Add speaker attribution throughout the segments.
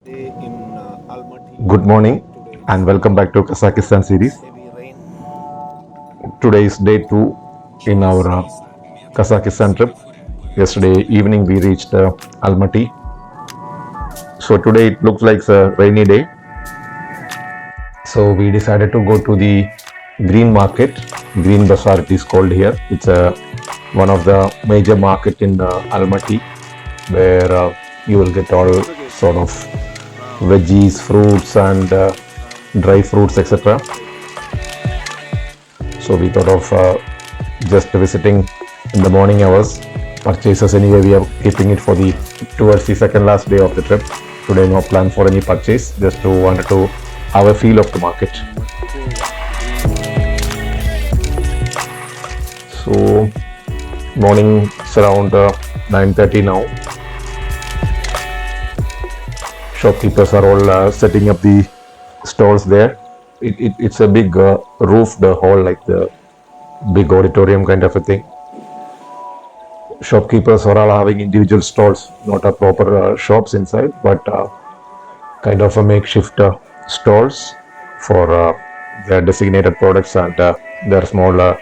Speaker 1: in Almaty.
Speaker 2: Good morning
Speaker 1: Today
Speaker 2: and
Speaker 1: is
Speaker 2: welcome back to Kazakhstan series.
Speaker 1: heavy rain.
Speaker 2: Today is day 2 in our Kazakhstan trip. Yesterday evening we reached Almaty. So today it looks like a rainy day. So we decided to go to the Green Market, Green Bazar it is called here. It's one of the major market in Almaty where you will get all sort of veggies, fruits and dry fruits etc. So we thought of just visiting in the morning hours. Purchases anyway we are keeping it for the towards the second last day of the trip. Today no plan for any purchase, just to wanted to have a feel of the market. So morning it's around 9:30 now. Shopkeepers are all setting up the stalls there. It's a big roofed hall, like the big auditorium kind of a thing. Shopkeepers are all having individual stalls, not a proper shops inside, but kind of a makeshift stalls for their designated products and their small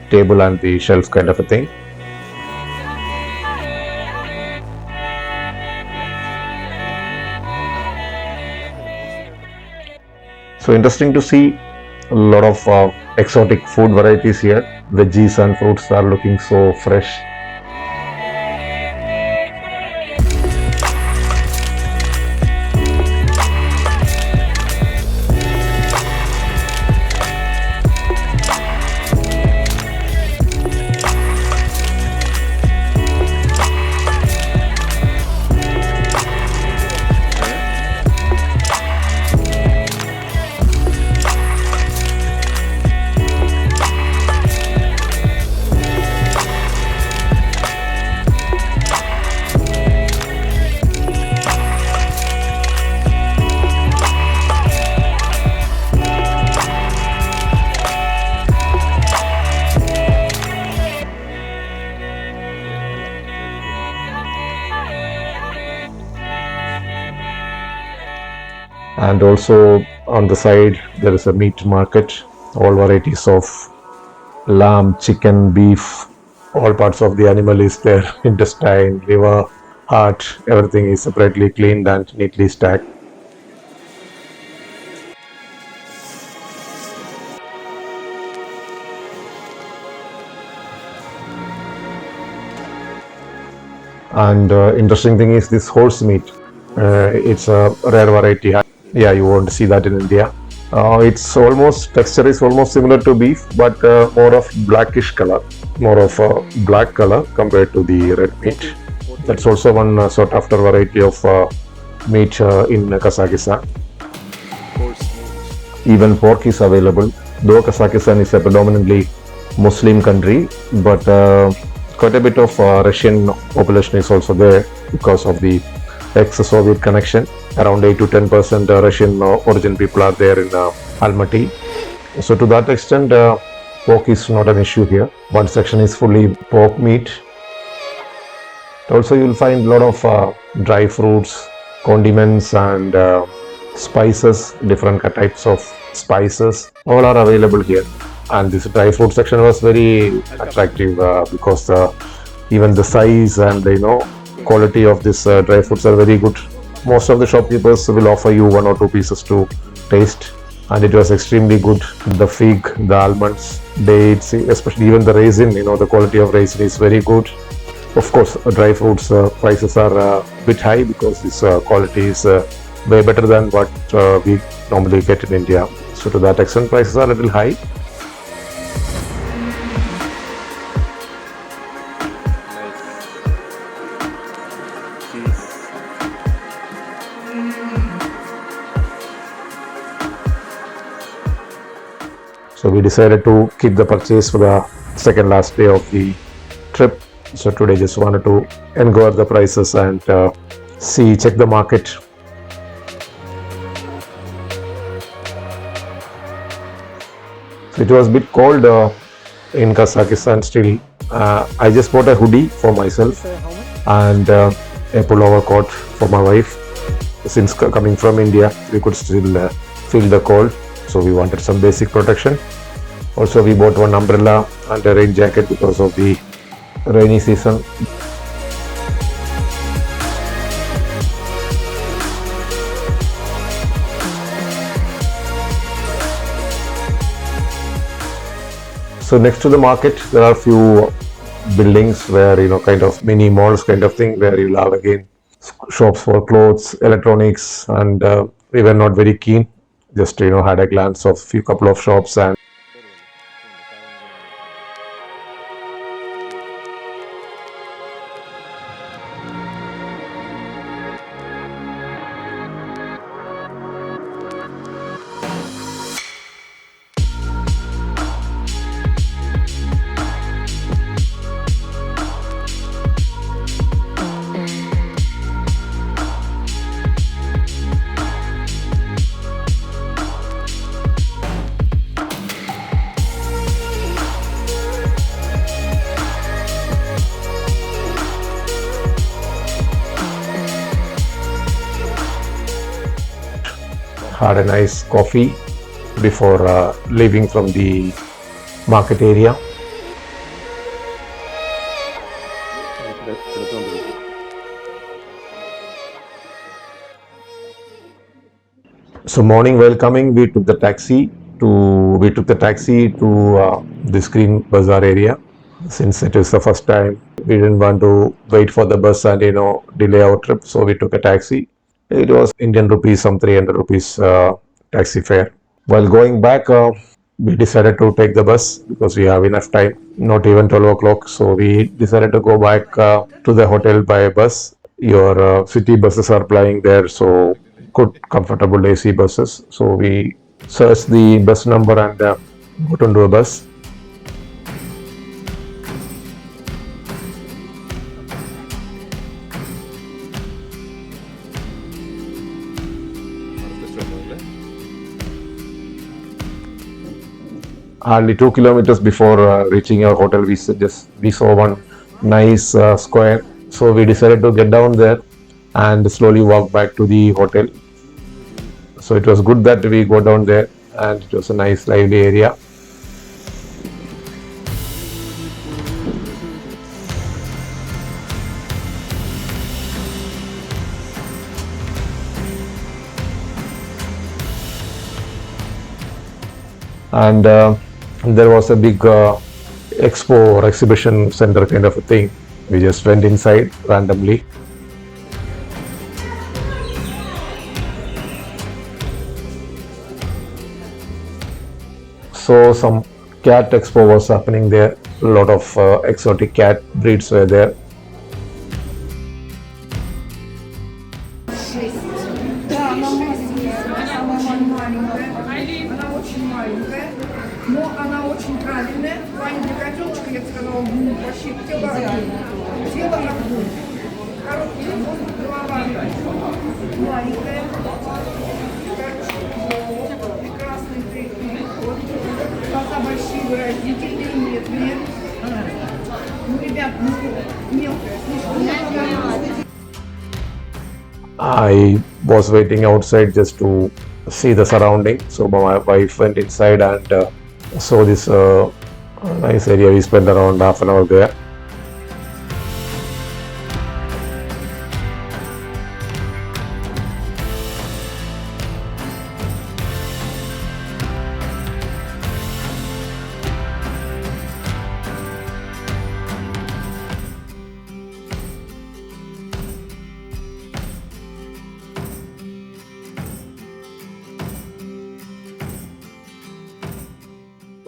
Speaker 2: table and the shelf kind of a thing. So interesting to see a lot of exotic food varieties here. Veggies and fruits are looking so fresh. And also on the side there is a meat market, all varieties of lamb, chicken, beef, all parts of the animal is there. Intestine, liver, heart, everything is separately cleaned and neatly stacked. And interesting thing is this horse meat. It's a rare variety. Yeah, you won't see that in India. It's almost, texture is almost similar to beef, but more of blackish color, more of a black color compared to the red meat. That's also one sought after variety of meat in Kazakhstan. Even pork is available. Though Kazakhstan is a predominantly Muslim country, but quite a bit of Russian population is also there because of the ex-Soviet connection. Around 8 to 10% Russian origin people are there in Almaty. So to that extent, pork is not an issue here. One section is fully pork meat. Also, you will find a lot of dry fruits, condiments and spices, different types of spices, all are available here. And this dry fruit section was very attractive because even the size and quality of this dry fruits are very good. Most of the shopkeepers will offer you 1 or 2 pieces to taste, and it was extremely good. The fig, the almonds, dates, especially even the raisin, the quality of raisin is very good. Of course, dry fruits prices are a bit high because this quality is way better than what we normally get in India. So to that extent, prices are a little high. So we decided to keep the purchase for the second last day of the trip. So today just wanted to inquire the prices and check the market. So it was a bit cold in Kazakhstan still. I just bought a hoodie for myself and a pullover coat for my wife. since coming from India, we could still feel the cold. So we wanted some basic protection. Also, we bought one umbrella and a rain jacket because of the rainy season. So next to the market, there are a few buildings where, kind of mini malls kind of thing, where you'll have again shops for clothes, electronics, and we were not very keen. Just, had a glance of few couple of shops and had a nice coffee before leaving from the market area. So morning while coming, we took the taxi to this Green Bazar area. Since it is the first time, we didn't want to wait for the bus and delay our trip, so we took a taxi. It was Indian rupees, some 300 rupees taxi fare. While going back, we decided to take the bus because we have enough time, not even 12 o'clock. So we decided to go back to the hotel by bus. Your city buses are plying there, so good, comfortable AC buses. So we searched the bus number and got onto a bus. Hardly 2 kilometers before reaching our hotel, we saw one nice square. So we decided to get down there and slowly walk back to the hotel. So it was good that we go down there, and it was a nice lively area. And there was a big expo or exhibition center kind of a thing. We just went inside randomly. So some cat expo was happening there. A lot of exotic cat breeds were there.
Speaker 3: Но она очень правильная, маленькая котеночка, я бы сказала, почти тело огонь. Тело огонь. Короткий хвост, голова маленькая. Прекрасный третий ход. Глаза большие, выразительные, медные. Ну, ребят, мелкая, слишком мелкая.
Speaker 2: I was waiting outside just to see the surrounding. So my wife went inside and saw this nice area. We spent around half an hour there.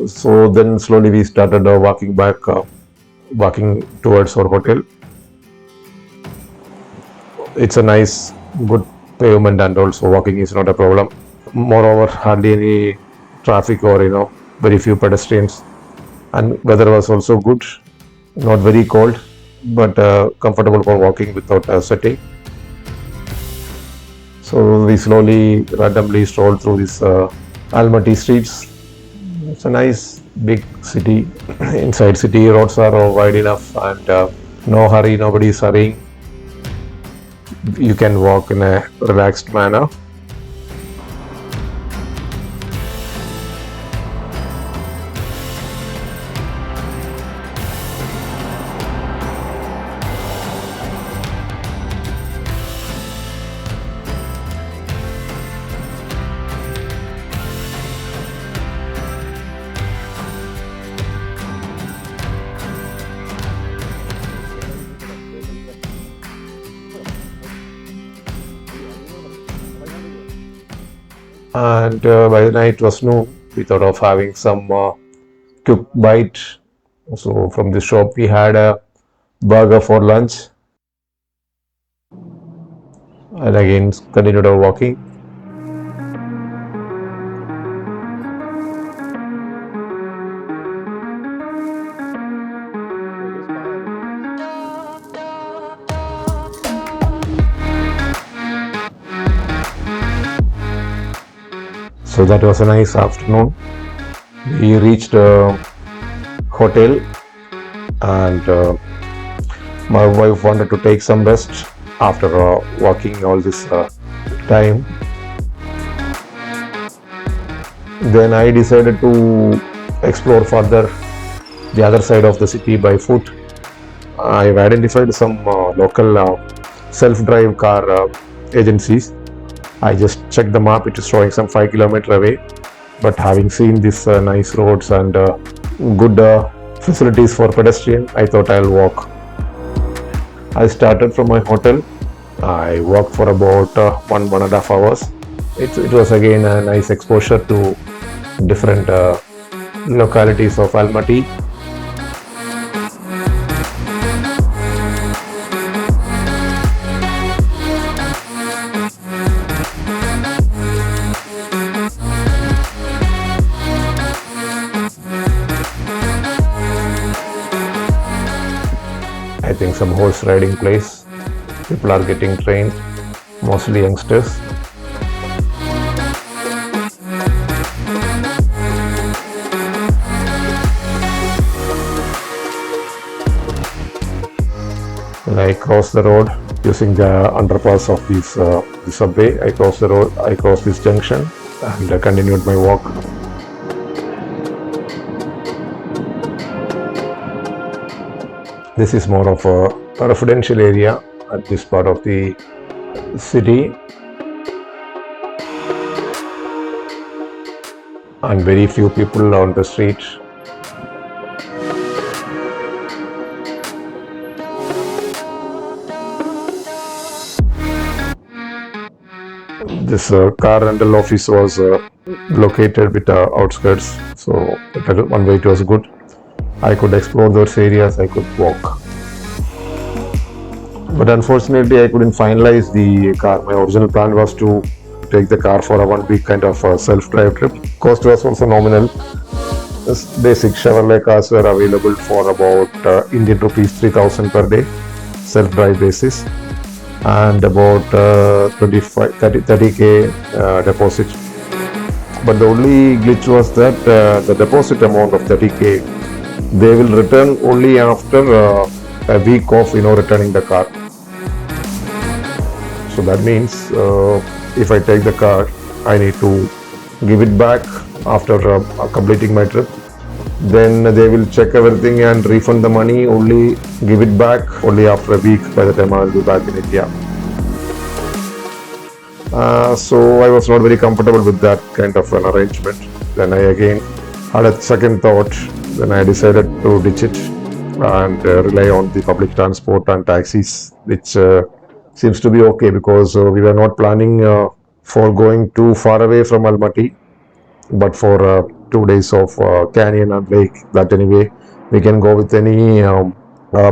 Speaker 2: So then slowly we started walking towards our hotel. It's a nice, good pavement, and also walking is not a problem. Moreover, hardly any traffic or very few pedestrians, and weather was also good, not very cold, but comfortable for walking without sweating. So we slowly, randomly strolled through this Almaty streets. It's a nice big city. Inside city roads are wide enough, and no hurry, nobody is hurrying. you can walk in a relaxed manner. And by the night it was noon, we thought of having some quick bite. So from the shop we had a burger for lunch, and again continued our walking. So that was a nice afternoon. We reached a hotel, and my wife wanted to take some rest after walking all this time. Then I decided to explore further the other side of the city by foot. I've identified some local self-drive car agencies. I just checked the map, it is showing some 5 kilometers away. But having seen these nice roads and good facilities for pedestrian, I thought I'll walk. I started from my hotel. I walked for about 1.5 hours. It was again a nice exposure to different localities of Almaty. I think some horse riding place. People are getting trained, mostly youngsters. When I crossed the road using the underpass of the subway, I crossed the road, I crossed this junction and continued my walk. This is more of a residential area at this part of the city, and very few people on the street. This car rental office was located with the outskirts, so one way it was good. I could explore those areas, I could walk. But unfortunately, I couldn't finalize the car. My original plan was to take the car for a 1 week kind of self-drive trip. Cost was also nominal. Basic Chevrolet cars were available for about Indian rupees 3,000 per day, self-drive basis, and about 30k deposit. But the only glitch was that the deposit amount of 30k, they will return only after a week of returning the car. So that means if I take the car, I need to give it back after completing my trip. Then they will check everything and refund the money, only give it back only after a week, by the time I will be back in India. So I was not very comfortable with that kind of an arrangement. Then I again had a second thought. Then I decided to ditch it and rely on the public transport and taxis, which seems to be okay, because we were not planning for going too far away from Almaty, but for 2 days of canyon and lake, that anyway we can go with any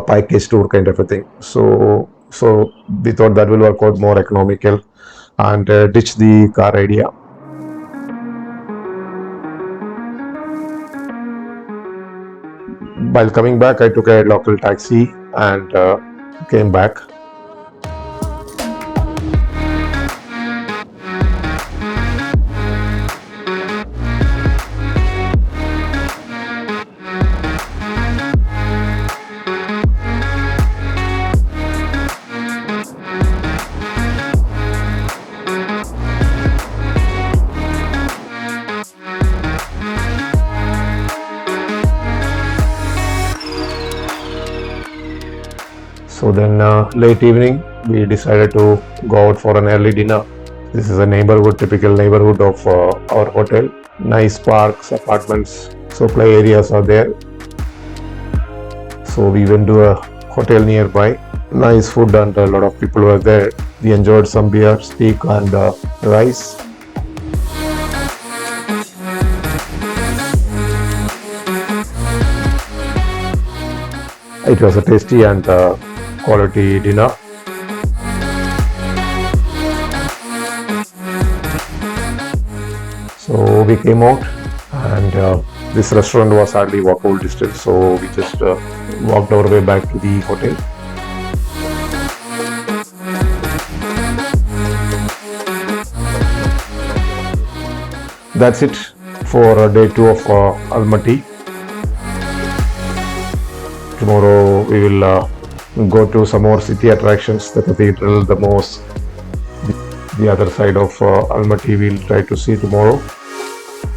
Speaker 2: package tour kind of a thing. So we thought that will work out more economical, and ditch the car idea. While coming back, I took a local taxi and came back. So then late evening, we decided to go out for an early dinner. This is a neighborhood, typical neighborhood of our hotel. Nice parks, apartments, so play areas are there. So we went to a hotel nearby. Nice food and a lot of people were there. We enjoyed some beer, steak and rice. It was a tasty and quality dinner. So we came out and this restaurant was hardly walkable distance, so we just walked our way back to the hotel. That's it for day 2 of Almaty. Tomorrow we will go to some more city attractions, the cathedral, the mosque, the other side of Almaty we'll try to see tomorrow.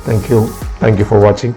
Speaker 2: Thank you for watching.